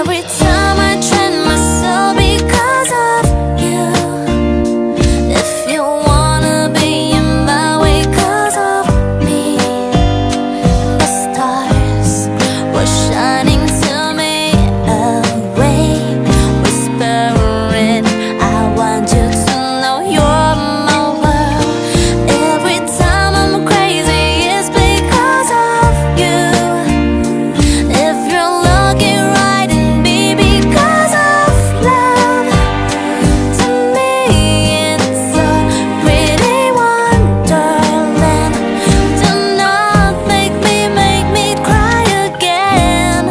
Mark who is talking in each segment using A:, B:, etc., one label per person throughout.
A: Every time I train myself because of you. If you wanna be in my way 'cause of me, the stars were shining to me away, whispering, I want you to know you're my world. Every time I'm crazy, it's because of you. If you're looking right in me because of love, to me it's a pretty wonderland. Do not make me cry again.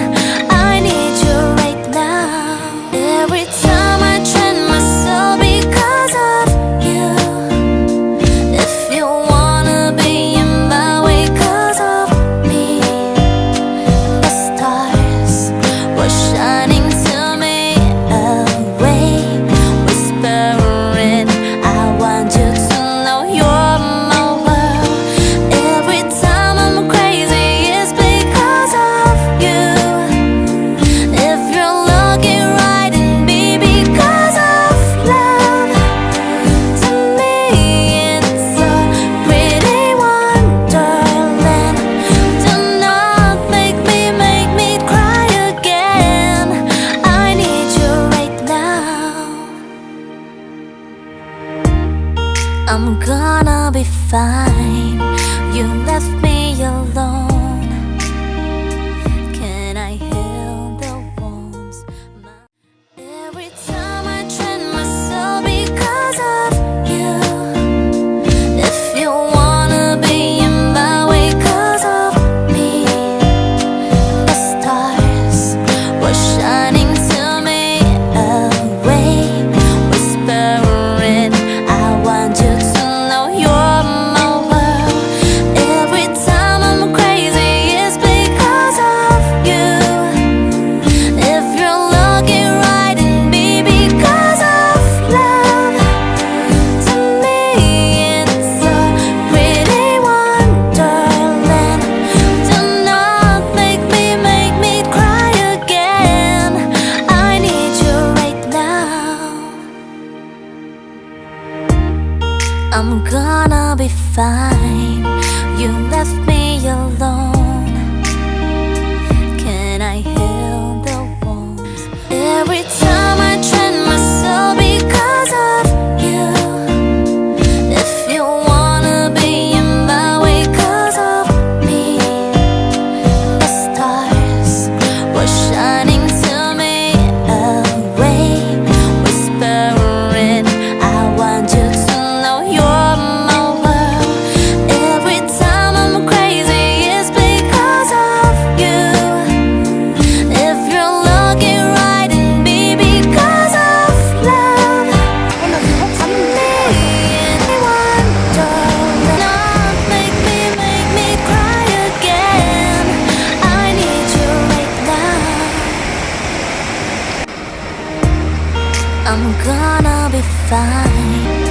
A: I need you right now. Every time I train myself because of you. If you wanna be in my way 'cause of me, the stars were shining to me away, whispering, I want you to know you're my world. Every time I'm crazy, it's because of you. If you're looking right in me because of love, to me it's a pretty wonderland. Do not make me cry again. I need you right now. I'm gonna be fine. You left me alone. Can I heal the wounds? Every time I train myself because of you. If you wanna be in my way 'cause of me, the stars were shining to me away, whispering, I want you to know you're my world. Every time I'm crazy, it's because of you. If you're looking right in me because of love, to me it's a pretty wonderland. Do not make me cry again. I need you right now. I'm gonna be fine. You left me alone. Can I heal the wounds? Every time I train myself because of you. If you wanna be in my way 'cause of me, the stars were shining to me away, whispering, I want you to know you're my world. Every time I'm crazy, it's because of you. If you're looking right in me because of love, to me it's a wonderland. Not make me cry again. I need you right now. I'm gonna be fine.